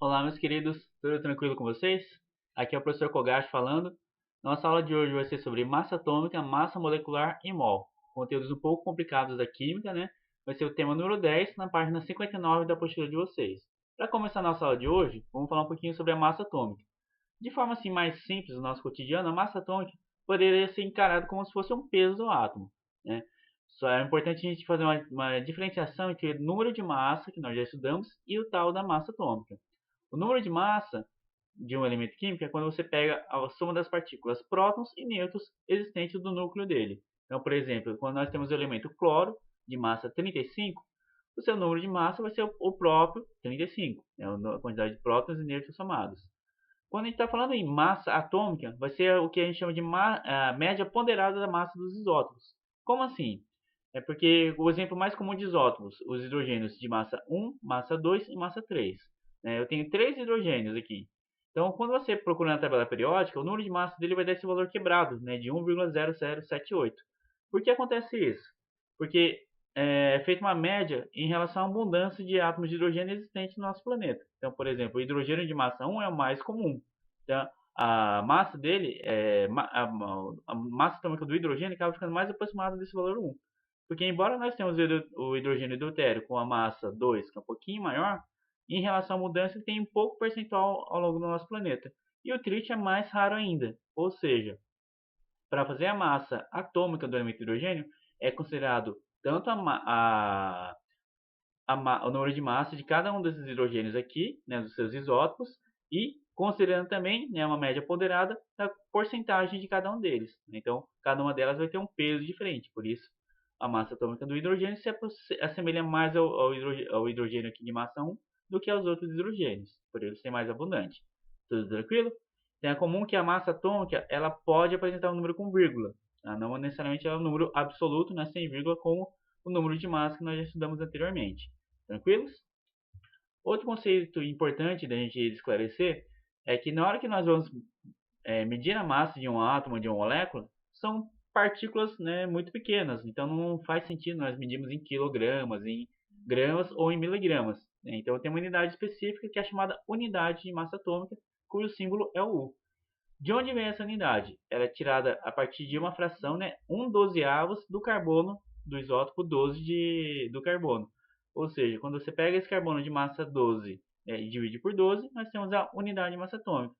Olá, meus queridos, tudo tranquilo com vocês? Aqui é o professor Kogashi falando. Nossa aula de hoje vai ser sobre massa atômica, massa molecular e mol. Conteúdos um pouco complicados da química, né? Vai ser o tema número 10 na página 59 da apostila de vocês. Para começar a nossa aula de hoje, vamos falar um pouquinho sobre a massa atômica. De forma assim mais simples do nosso cotidiano, a massa atômica poderia ser encarada como se fosse um peso do átomo, né? Só é importante a gente fazer uma diferenciação entre o número de massa, que nós já estudamos, e o tal da massa atômica. O número de massa de um elemento químico é quando você pega a soma das partículas prótons e nêutrons existentes do núcleo dele. Então, por exemplo, quando nós temos o elemento cloro de massa 35, o seu número de massa vai ser o próprio 35, né, a quantidade de prótons e nêutrons somados. Quando a gente está falando em massa atômica, vai ser o que a gente chama de média ponderada da massa dos isótopos. Como assim? É porque o exemplo mais comum de isótopos, os hidrogênios de massa 1, massa 2 e massa 3. Eu tenho 3 hidrogênios aqui. Então, quando você procura na tabela periódica, o número de massa dele vai dar esse valor quebrado, né, de 1,0078. Por que acontece isso? Porque é feita uma média em relação à abundância de átomos de hidrogênio existentes no nosso planeta. Então, por exemplo, o hidrogênio de massa 1 é o mais comum. Então, a massa dele, a massa atômica do hidrogênio acaba ficando mais aproximada desse valor 1. Porque embora nós tenhamos o hidrogênio deutério com a massa 2, que é um pouquinho maior, em relação à mudança ele tem um pouco percentual ao longo do nosso planeta. E o trítio é mais raro ainda. Ou seja, para fazer a massa atômica do elemento hidrogênio, é considerado tanto o número de massa de cada um desses hidrogênios aqui, né, dos seus isótopos, e considerando também, né, uma média ponderada da porcentagem de cada um deles. Então, cada uma delas vai ter um peso diferente, por isso a massa atômica do hidrogênio se assemelha mais ao hidrogênio aqui de massa 1 do que aos outros hidrogênios, por ele ser mais abundante. Tudo tranquilo? Então, é comum que a massa atômica ela pode apresentar um número com vírgula, tá? Não necessariamente é um número absoluto, né, sem vírgula, como o número de massa que nós já estudamos anteriormente. Tranquilos? Outro conceito importante da gente esclarecer é que na hora que nós vamos medir a massa de um átomo, de uma molécula, são partículas, né, muito pequenas. Então não faz sentido nós medirmos em quilogramas, em gramas ou em miligramas, né? Então tem uma unidade específica que é chamada unidade de massa atômica, cujo símbolo é o U. De onde vem essa unidade? Ela é tirada a partir de uma fração, né, 1/12 do carbono, do isótopo 12 do carbono. Ou seja, quando você pega esse carbono de massa 12 e divide por 12, nós temos a unidade de massa atômica.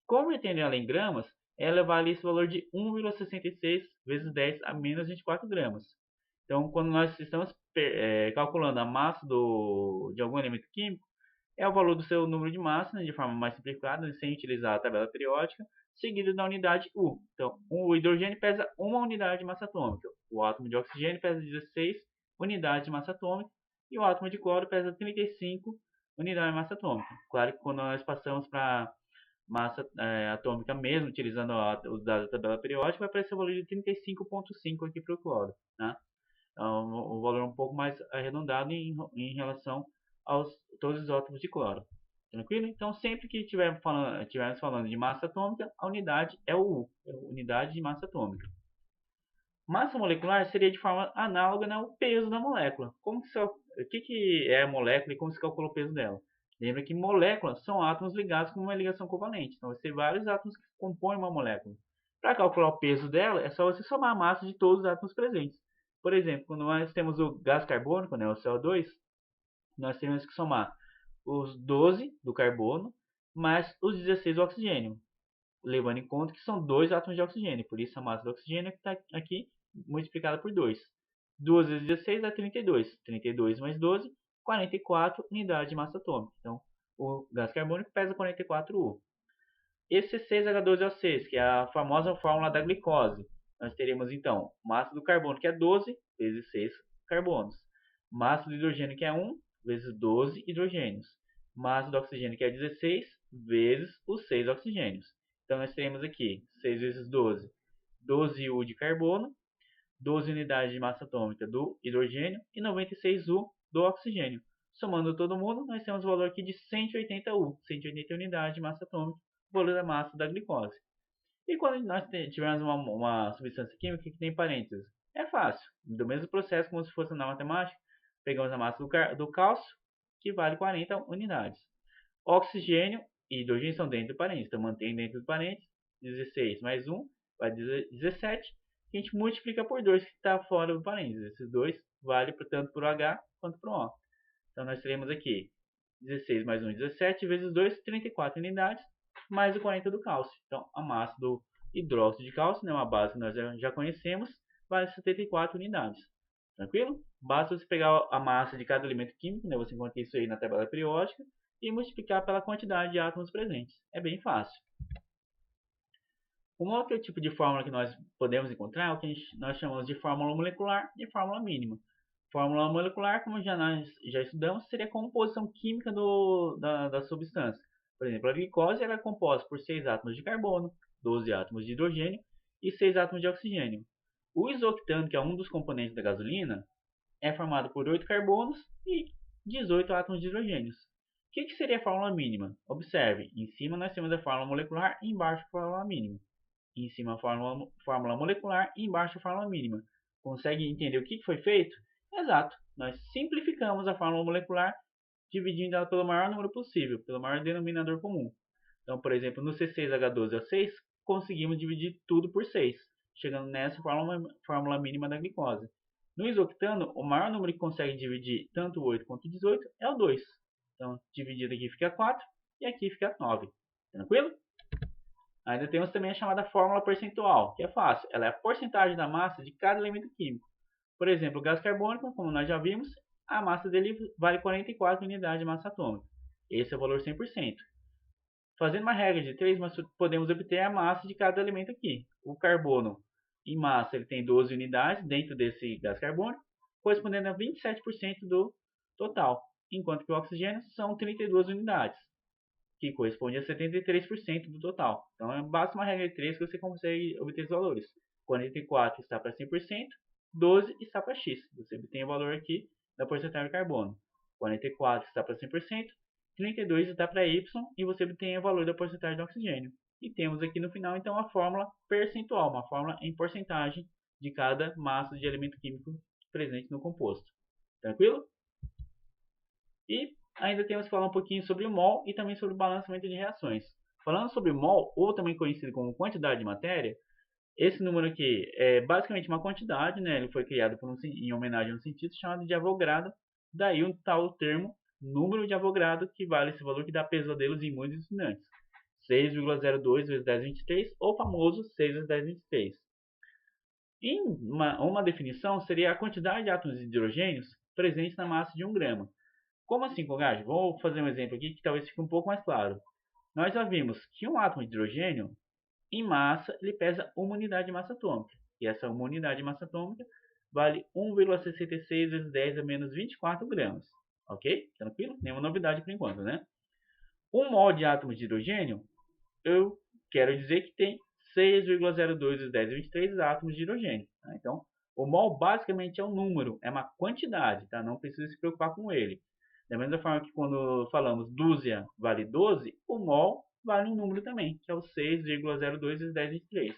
Convertendo ela em gramas, ela levar esse valor de 1,66 vezes 10 a menos 24 gramas. Então, quando nós estamos calculando a massa de algum elemento químico, é o valor do seu número de massa, né, de forma mais simplificada, sem utilizar a tabela periódica, seguido da unidade U. Então, o hidrogênio pesa 1 unidade de massa atômica, o átomo de oxigênio pesa 16 unidades de massa atômica e o átomo de cloro pesa 35 unidades de massa atômica. Claro que quando nós passamos para massa atômica mesmo, utilizando os dados da tabela periódica, vai aparecer o valor de 35,5 aqui para o cloro. Né? Então, um valor um pouco mais arredondado em relação aos todos os isótopos de cloro. Tranquilo? Então, sempre que estivermos falando de massa atômica, a unidade é o U, é a unidade de massa atômica. Massa molecular seria de forma análoga, né, ao peso da molécula. O que é a molécula e como se calcula o peso dela? Lembra que moléculas são átomos ligados com uma ligação covalente. Então, vai ser vários átomos que compõem uma molécula. Para calcular o peso dela, é só você somar a massa de todos os átomos presentes. Por exemplo, quando nós temos o gás carbônico, né, o CO2, nós temos que somar os 12 do carbono mais os 16 do oxigênio, levando em conta que são dois átomos de oxigênio, por isso a massa do oxigênio está aqui multiplicada por 2. 2 vezes 16 dá 32. 32 mais 12, 44 unidades de massa atômica. Então, o gás carbônico pesa 44 U. Esse 6H12O6, que é a famosa fórmula da glicose, nós teremos então massa do carbono, que é 12, vezes 6 carbonos. Massa do hidrogênio, que é 1, vezes 12 hidrogênios. Massa do oxigênio, que é 16, vezes os 6 oxigênios. Então, nós teremos aqui 6 vezes 12, 12 U de carbono, 12 unidades de massa atômica do hidrogênio e 96 U do oxigênio. Somando todo mundo, nós temos o valor aqui de 180 U, 180 unidades de massa atômica, o valor da massa da glicose. E quando nós tivermos uma substância química que tem parênteses, é fácil. Do mesmo processo como se fosse na matemática, pegamos a massa do cálcio, que vale 40 unidades. Oxigênio e hidrogênio estão dentro do parênteses, então mantém dentro do parênteses. 16 mais 1 vai 17. A gente multiplica por 2 que está fora do parênteses. Esses dois vale tanto para o H quanto para o O. Então nós teremos aqui 16 mais 1, 17, vezes 2, 34 unidades, mais o 40 do cálcio. Então a massa do hidróxido de cálcio, né, uma base que nós já conhecemos, vale 74 unidades. Tranquilo? Basta você pegar a massa de cada elemento químico, né, você encontra isso aí na tabela periódica, e multiplicar pela quantidade de átomos presentes. É bem fácil. Um outro tipo de fórmula que nós podemos encontrar é o que nós chamamos de fórmula molecular e fórmula mínima. Fórmula molecular, como nós já estudamos, seria a composição química da substância. Por exemplo, a glicose era composta por 6 átomos de carbono, 12 átomos de hidrogênio e 6 átomos de oxigênio. O isoctano, que é um dos componentes da gasolina, é formado por 8 carbonos e 18 átomos de hidrogênios. O que seria a fórmula mínima? Observe, em cima nós temos a fórmula molecular e embaixo a fórmula mínima. Em cima a fórmula molecular e embaixo a fórmula mínima. Consegue entender o que foi feito? Exato, nós simplificamos a fórmula molecular dividindo ela pelo maior número possível, pelo maior denominador comum. Então, por exemplo, no C6H12O6, conseguimos dividir tudo por 6, chegando nessa fórmula mínima da glicose. No isoctano, o maior número que consegue dividir tanto o 8 quanto o 18 é o 2. Então, dividido aqui fica 4 e aqui fica 9. Tranquilo? Ainda temos também a chamada fórmula percentual, que é fácil. Ela é a porcentagem da massa de cada elemento químico. Por exemplo, o gás carbônico, como nós já vimos, a massa dele vale 44 unidades de massa atômica. Esse é o valor 100%. Fazendo uma regra de 3, nós podemos obter a massa de cada elemento aqui. O carbono, em massa, ele tem 12 unidades dentro desse gás carbônico, correspondendo a 27% do total, enquanto que o oxigênio são 32 unidades, que corresponde a 73% do total. Então, basta uma regra de 3 que você consegue obter os valores. 44 está para 100%, 12 está para X. Você obtém o valor aqui da porcentagem de carbono. 44 está para 100%, 32 está para Y e você obtém o valor da porcentagem de oxigênio. E temos aqui no final, então, a fórmula percentual, uma fórmula em porcentagem de cada massa de elemento químico presente no composto. Tranquilo? E ainda temos que falar um pouquinho sobre o mol e também sobre o balanceamento de reações. Falando sobre o mol, ou também conhecido como quantidade de matéria, esse número aqui é basicamente uma quantidade, né? Ele foi criado em homenagem a um cientista chamado de Avogadro, daí o tal termo número de Avogadro, que vale esse valor que dá pesadelos em muitos estudantes. 6,02 vezes 1023, ou famoso 6 vezes 1023. Em uma definição seria a quantidade de átomos de hidrogênios presentes na massa de 1 grama. Como assim, Kogage? Vou fazer um exemplo aqui que talvez fique um pouco mais claro. Nós já vimos que um átomo de hidrogênio, em massa, ele pesa 1 unidade de massa atômica. E essa 1 unidade de massa atômica vale 1,66 vezes 10 a menos 24 gramas. Ok? Tranquilo? Nenhuma novidade por enquanto, né? 1 mol de átomos de hidrogênio, eu quero dizer que tem 6,02 vezes 10 a 23 átomos de hidrogênio. Tá? Então, o mol basicamente é um número, é uma quantidade, tá? Não precisa se preocupar com ele. Da mesma forma que quando falamos dúzia vale 12, o mol vale um número também, que é o 6,02 vezes 10 a 23.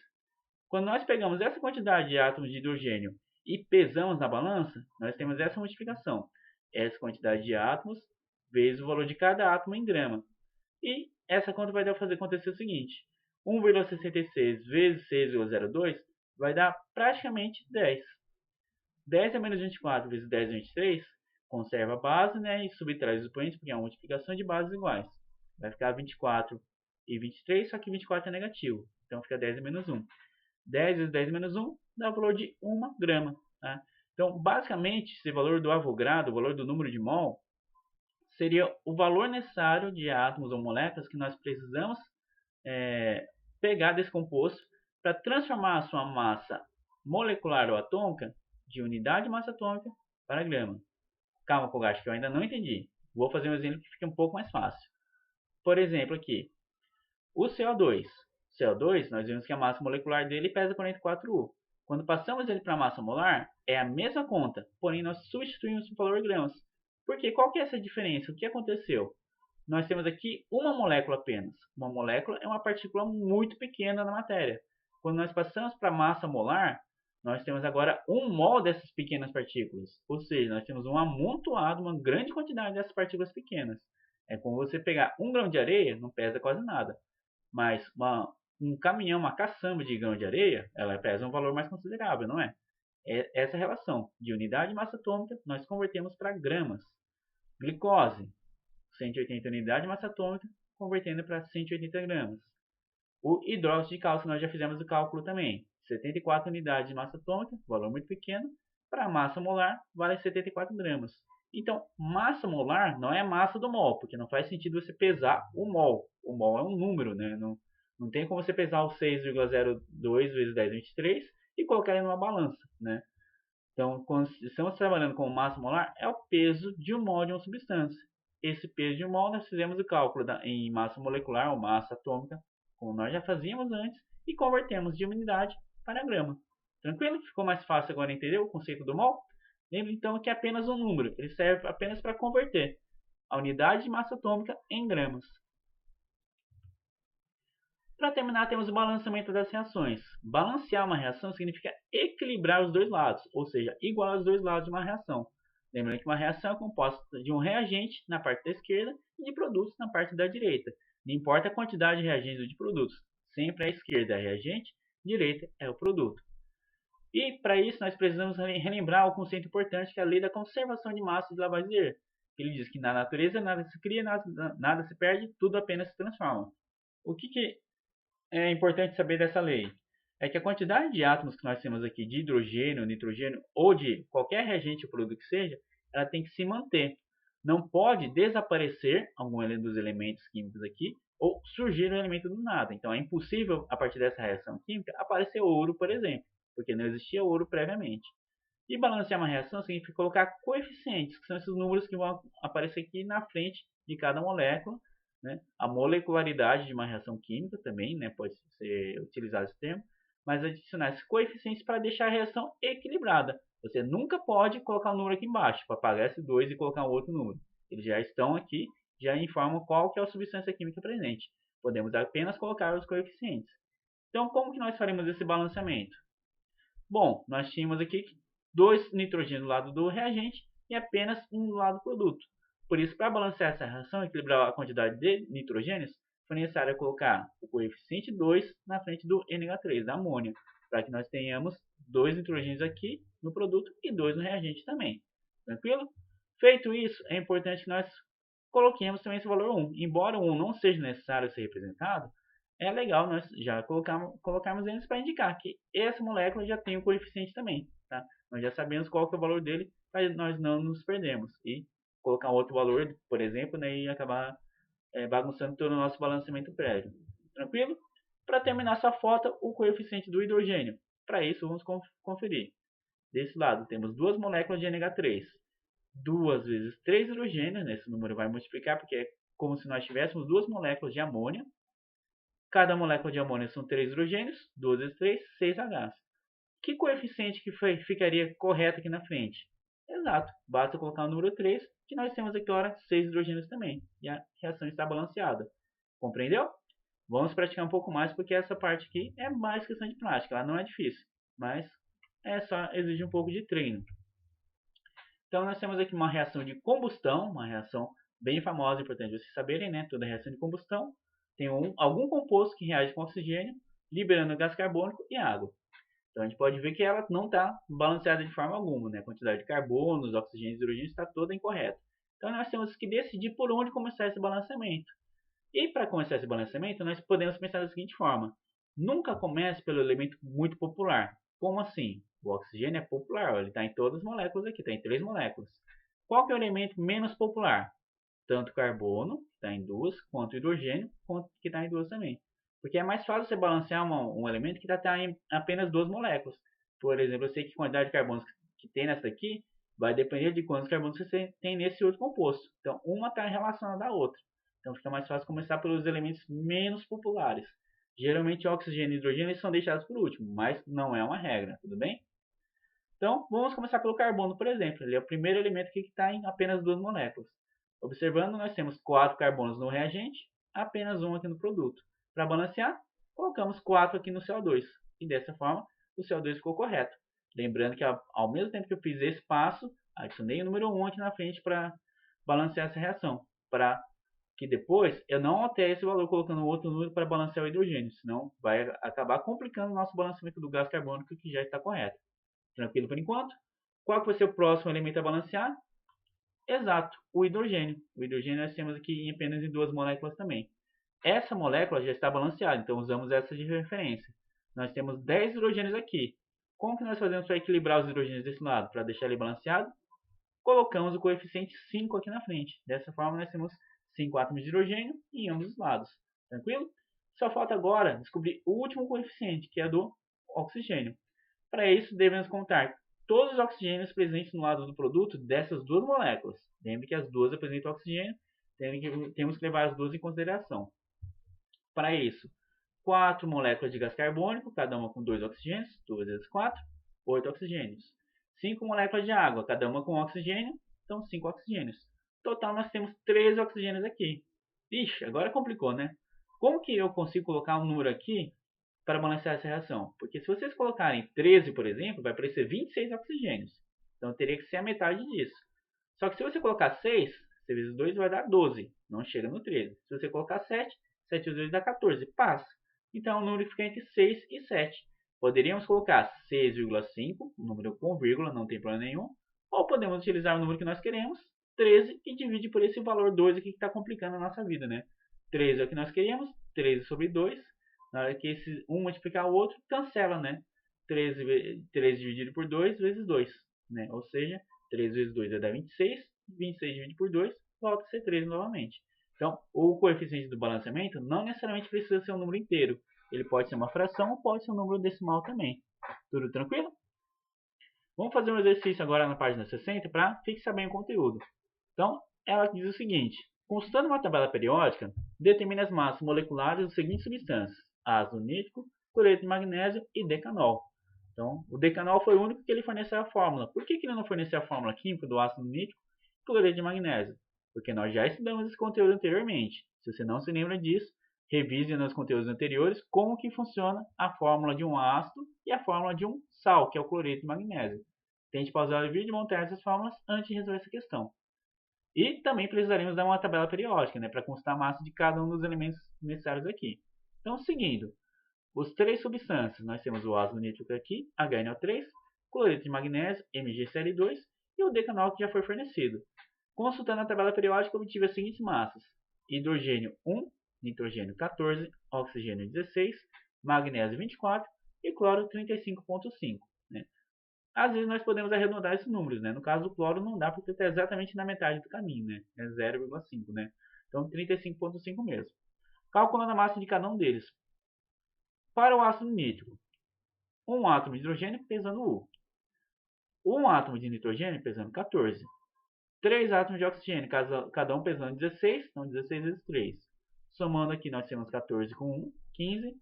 Quando nós pegamos essa quantidade de átomos de hidrogênio e pesamos na balança, nós temos essa multiplicação. Essa quantidade de átomos vezes o valor de cada átomo em grama. E essa conta vai fazer acontecer o seguinte: 1,66 vezes 6,02 vai dar praticamente 10. 10 a menos 24 vezes 10 a 23 conserva a base, né, e subtrai os expoentes, porque é uma multiplicação de bases iguais. Vai ficar 24 e 23, só que 24 é negativo. Então fica 10 a menos 1. 10 vezes 10 menos 1 dá o valor de 1 grama. Tá? Então, basicamente, esse valor do Avogadro, o valor do número de mol, seria o valor necessário de átomos ou moléculas que nós precisamos pegar desse composto para transformar a sua massa molecular ou atômica de unidade de massa atômica para grama. Calma, Kogashi, que eu ainda não entendi. Vou fazer um exemplo que fica um pouco mais fácil. Por exemplo, aqui, o CO2. CO2, nós vimos que a massa molecular dele pesa 44U. Quando passamos ele para a massa molar, é a mesma conta, porém nós substituímos o valor gramas. Porque qual que é essa diferença? O que aconteceu? Nós temos aqui uma molécula apenas. Uma molécula é uma partícula muito pequena na matéria. Quando nós passamos para a massa molar, nós temos agora 1 mol dessas pequenas partículas. Ou seja, nós temos um amontoado, uma grande quantidade dessas partículas pequenas. É como você pegar 1 grão de areia, não pesa quase nada. Mas um caminhão, uma caçamba de grão de areia, ela pesa um valor mais considerável, não é? Essa relação de unidade de massa atômica nós convertemos para gramas. Glicose, 180 unidades de massa atômica, convertendo para 180 gramas. O hidróxido de cálcio nós já fizemos o cálculo também. 74 unidades de massa atômica, valor muito pequeno, para massa molar vale 74 gramas. Então, massa molar não é massa do mol, porque não faz sentido você pesar o mol. O mol é um número, né? Não tem como você pesar o 6,02 vezes 1023 e colocar ele numa balança, né? Então, quando estamos trabalhando com massa molar, é o peso de um mol de uma substância. Esse peso de um mol, nós fizemos o cálculo em massa molecular ou massa atômica, como nós já fazíamos antes, e convertemos de unidade para grama. Tranquilo? Ficou mais fácil agora entender o conceito do mol? Lembre então que é apenas um número, ele serve apenas para converter a unidade de massa atômica em gramas. Para terminar, temos o balanceamento das reações. Balancear uma reação significa equilibrar os dois lados, ou seja, igualar os dois lados de uma reação. Lembrando que uma reação é composta de um reagente na parte da esquerda e de produtos na parte da direita. Não importa a quantidade de reagentes ou de produtos, sempre a esquerda é a reagente, a direita é o produto. E para isso nós precisamos relembrar o conceito importante que é a lei da conservação de massa de Lavoisier. Ele diz que na natureza nada se cria, nada se perde, tudo apenas se transforma. O que é importante saber dessa lei? É que a quantidade de átomos que nós temos aqui de hidrogênio, nitrogênio ou de qualquer reagente ou produto que seja, ela tem que se manter. Não pode desaparecer algum dos elementos químicos aqui ou surgir um elemento do nada. Então é impossível, a partir dessa reação química, aparecer ouro, por exemplo, porque não existia ouro previamente. E balancear uma reação significa colocar coeficientes, que são esses números que vão aparecer aqui na frente de cada molécula, né? A molecularidade de uma reação química também, né? Pode ser utilizado esse termo, mas adicionar esses coeficientes para deixar a reação equilibrada. Você nunca pode colocar um número aqui embaixo, para apagar esse 2 e colocar um outro número. Eles já estão aqui, já informam qual que é a substância química presente. Podemos apenas colocar os coeficientes. Então, como que nós faremos esse balanceamento? Bom, nós tínhamos aqui 2 nitrogênios do lado do reagente e apenas um do lado do produto. Por isso, para balancear essa reação e equilibrar a quantidade de nitrogênios, foi necessário colocar o coeficiente 2 na frente do NH3, da amônia, para que nós tenhamos 2 nitrogênios aqui no produto e 2 no reagente também. Tranquilo? Feito isso, é importante que nós coloquemos também esse valor 1. Embora o 1 não seja necessário ser representado, é legal nós já colocarmos eles para indicar que essa molécula já tem o coeficiente também. Tá? Nós já sabemos qual que é o valor dele para nós não nos perdermos. E colocar outro valor, por exemplo, né, e acabar bagunçando todo o nosso balanceamento prévio. Tranquilo? Para terminar, só falta o coeficiente do hidrogênio. Para isso, vamos conferir. Desse lado, temos 2 moléculas de NH3. 2 vezes 3 hidrogênios, né? Esse número vai multiplicar porque é como se nós tivéssemos 2 moléculas de amônia. Cada molécula de amônia são 3 hidrogênios, 2 vezes 3, 6 Hs. Que coeficiente que ficaria correto aqui na frente? Exato, basta colocar o número 3, que nós temos aqui agora 6 hidrogênios também, e a reação está balanceada. Compreendeu? Vamos praticar um pouco mais, porque essa parte aqui é mais questão de prática, ela não é difícil, mas só exige um pouco de treino. Então nós temos aqui uma reação de combustão, uma reação bem famosa, importante vocês saberem, né? Toda reação de combustão tem algum composto que reage com oxigênio, liberando gás carbônico e água. Então a gente pode ver que ela não está balanceada de forma alguma, né? A quantidade de carbono, oxigênio e hidrogênio está toda incorreta. Então nós temos que decidir por onde começar esse balanceamento. E para começar esse balanceamento, nós podemos pensar da seguinte forma: nunca comece pelo elemento muito popular. Como assim? O oxigênio é popular, ele está em todas as moléculas aqui, está em 3 moléculas. Qual que é o elemento menos popular? Tanto carbono, que está em 2, quanto hidrogênio, que está em 2 também. Porque é mais fácil você balancear um elemento que está em apenas 2 moléculas. Por exemplo, eu sei que a quantidade de carbonos que tem nessa aqui vai depender de quantos carbonos você tem nesse outro composto. Então, uma está relacionada à outra. Então, fica mais fácil começar pelos elementos menos populares. Geralmente, oxigênio e hidrogênio são deixados por último, mas não é uma regra, tudo bem? Então, vamos começar pelo carbono, por exemplo. Ele é o primeiro elemento que está em apenas 2 moléculas. Observando, nós temos 4 carbonos no reagente, apenas 1 aqui no produto. Para balancear, colocamos 4 aqui no CO2. E dessa forma, o CO2 ficou correto. Lembrando que ao mesmo tempo que eu fiz esse passo, adicionei o número 1 aqui na frente para balancear essa reação. Para que depois eu não altere esse valor colocando outro número para balancear o hidrogênio, senão vai acabar complicando o nosso balanceamento do gás carbônico que já está correto. Tranquilo por enquanto? Qual que vai ser o próximo elemento a balancear? Exato, o hidrogênio. O hidrogênio nós temos aqui em apenas em 2 moléculas também. Essa molécula já está balanceada, então usamos essa de referência. Nós temos 10 hidrogênios aqui. Como que nós fazemos para equilibrar os hidrogênios desse lado? Para deixar ele balanceado? Colocamos o coeficiente 5 aqui na frente. Dessa forma nós temos 5 átomos de hidrogênio em ambos os lados. Tranquilo? Só falta agora descobrir o último coeficiente, que é do oxigênio. Para isso devemos contar todos os oxigênios presentes no lado do produto dessas duas moléculas. Lembre que as duas apresentam oxigênio, temos que levar as duas em consideração. Para isso, 4 moléculas de gás carbônico, cada uma com 2 oxigênios, 2 vezes 4, 8 oxigênios. 5 moléculas de água, cada uma com oxigênio, então 5 oxigênios. Total, nós temos 13 oxigênios aqui. Ixi, agora complicou, né? Como que eu consigo colocar um número aqui para balancear essa reação? Porque se vocês colocarem 13, por exemplo, vai aparecer 26 oxigênios. Então teria que ser a metade disso. Só que se você colocar 6, 6 vezes 2 vai dar 12. Não chega no 13. Se você colocar 7, 7 vezes 2 dá 14. Passa. Então o número fica entre 6 e 7. Poderíamos colocar 6,5, um número com vírgula, não tem problema nenhum. Ou podemos utilizar o número que nós queremos, 13, e dividir por esse valor 2 aqui que está complicando a nossa vida, né? 13 é o que nós queremos, 13 sobre 2. Na hora que esse um multiplicar o outro, cancela, né? 13 dividido por 2 vezes 2. Né? Ou seja, 13 vezes 2 vai dar 26. 26 dividido por 2 volta a ser 13 novamente. Então, o coeficiente do balanceamento não necessariamente precisa ser um número inteiro. Ele pode ser uma fração ou pode ser um número decimal também. Tudo tranquilo? Vamos fazer um exercício agora na página 60 para fixar bem o conteúdo. Então, ela diz o seguinte. Consultando uma tabela periódica, determine as massas moleculares das seguintes substâncias: ácido nítrico, cloreto de magnésio e decanol. Então, o decanol foi o único que ele forneceu a fórmula. Por que ele não forneceu a fórmula química do ácido nítrico e cloreto de magnésio? Porque nós já estudamos esse conteúdo anteriormente. Se você não se lembra disso, revise nos conteúdos anteriores como que funciona a fórmula de um ácido e a fórmula de um sal, que é o cloreto de magnésio. Tente pausar o vídeo e montar essas fórmulas antes de resolver essa questão. E também precisaremos dar uma tabela periódica, né, para constar a massa de cada um dos elementos necessários aqui. Então, seguindo, os três substâncias, nós temos o ácido nítrico aqui, HNO3, cloreto de magnésio, MgCl2, e o decanol que já foi fornecido. Consultando a tabela periódica, obtive as seguintes massas: hidrogênio 1, nitrogênio 14, oxigênio 16, magnésio 24 e cloro 35,5. Né? Às vezes nós podemos arredondar esses números, né? No caso do cloro não dá porque está exatamente na metade do caminho, né? É 0,5, né? Então 35,5 mesmo. Calculando a massa de cada um deles. Para o ácido nítrico, um átomo de hidrogênio pesando 1. Um átomo de nitrogênio pesando 14. 3 átomos de oxigênio, cada um pesando 16, então 16 vezes 3. Somando aqui nós temos 14 com 1, 15.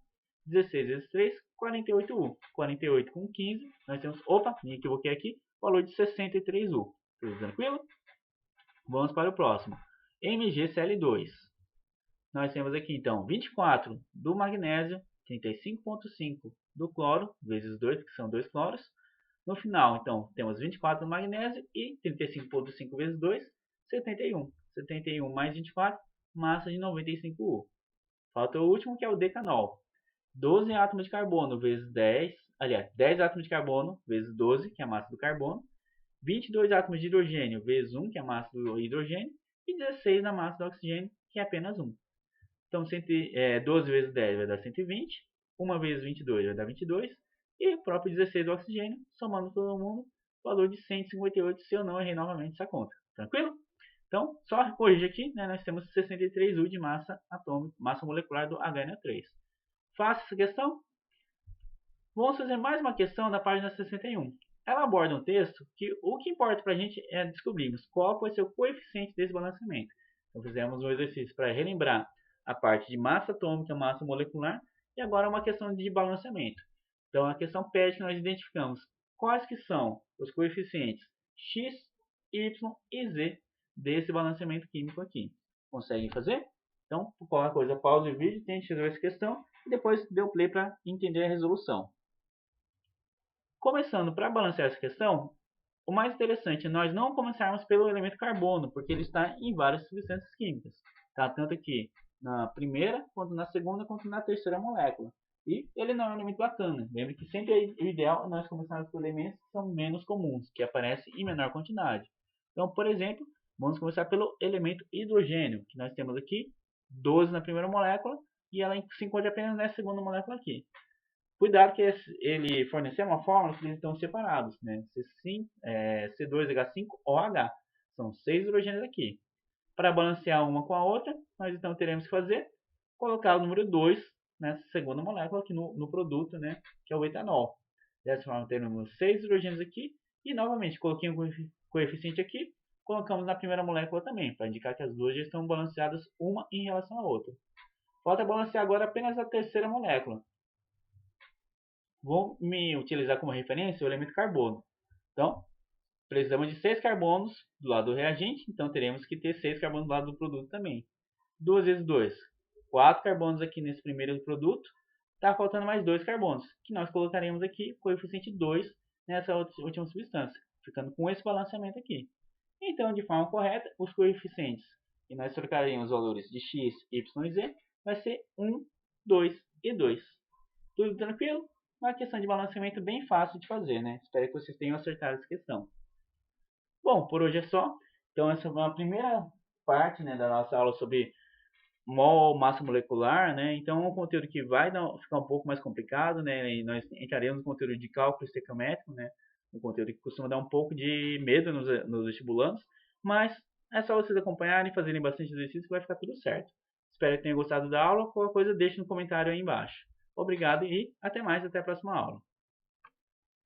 16 vezes 3, 48U. 48 com 15, nós temos, opa, me equivoquei aqui, valor de 63U. Tudo tranquilo? Vamos para o próximo. MgCl2. Nós temos aqui então 24 do magnésio, 35,5 do cloro, vezes 2, que são 2 cloros. No final, então, temos 24 do magnésio e 35,5 vezes 2, 71. 71 mais 24, massa de 95U. Falta o último, que é o decanol. 12 átomos de carbono vezes 10, aliás, 10 átomos de carbono vezes 12, que é a massa do carbono. 22 átomos de hidrogênio vezes 1, que é a massa do hidrogênio. E 16 na massa do oxigênio, que é apenas 1. Então, 12 vezes 10 vai dar 120. 1 vezes 22 vai dar 22. E o próprio 16 do oxigênio, somando todo mundo, valor de 158, se eu não errei novamente essa conta. Tranquilo? Então, só corrigir aqui, né, nós temos 63U de massa atômica, massa molecular do HNO3. Faça essa questão. Vamos fazer mais uma questão na página 61. Ela aborda um texto que o que importa para a gente é descobrirmos qual vai ser o coeficiente desse balanceamento. Então, fizemos um exercício para relembrar a parte de massa atômica, massa molecular, e agora uma questão de balanceamento. Então, a questão pede que nós identificamos quais que são os coeficientes x, y e z desse balanceamento químico aqui. Conseguem fazer? Então, por qualquer coisa, pause o vídeo, tente resolver essa questão e depois dê o play para entender a resolução. Começando para balancear essa questão, o mais interessante é nós não começarmos pelo elemento carbono, porque ele está em várias substâncias químicas. tá tanto aqui na primeira, quanto na segunda, quanto na terceira molécula. E ele não é um elemento bacana. Lembre que sempre o ideal é nós começarmos por elementos que são menos comuns, que aparecem em menor quantidade. Então, por exemplo, vamos começar pelo elemento hidrogênio, que nós temos aqui 12 na primeira molécula e ela se encontra apenas na segunda molécula aqui. Cuidado que ele fornecer uma fórmula que eles estão separados, né? C2H5OH. São 6 hidrogênios aqui. Para balancear uma com a outra, nós então teremos que colocar o número 2 nessa segunda molécula aqui no produto, né? Que é o etanol. Dessa forma, temos 6 hidrogênios aqui. E novamente, coloquei um coeficiente aqui. Colocamos na primeira molécula também, para indicar que as duas já estão balanceadas uma em relação à outra. Falta balancear agora apenas a terceira molécula. Vou me utilizar como referência o elemento carbono. Então, precisamos de 6 carbonos do lado do reagente, então teremos que ter 6 carbonos do lado do produto também. 2 vezes 2, 4 carbonos aqui nesse primeiro produto. Está faltando mais 2 carbonos, que nós colocaremos aqui coeficiente 2 nessa última substância, ficando com esse balanceamento aqui. Então, de forma correta, os coeficientes, e nós trocaremos os valores de x, y e z, vai ser 1, 2 e 2. Tudo tranquilo? Uma questão de balanceamento bem fácil de fazer, né? Espero que vocês tenham acertado essa questão. Bom, por hoje é só. Então, essa foi a primeira parte, né, da nossa aula sobre mol, massa molecular, né? Então, é um conteúdo que vai ficar um pouco mais complicado, né? E nós entraremos no conteúdo de cálculo estequiométrico, né? Um conteúdo que costuma dar um pouco de medo nos vestibulandos, mas é só vocês acompanharem e fazerem bastante exercício que vai ficar tudo certo. Espero que tenham gostado da aula. Qualquer coisa, deixe no comentário aí embaixo. Obrigado e até mais, até a próxima aula.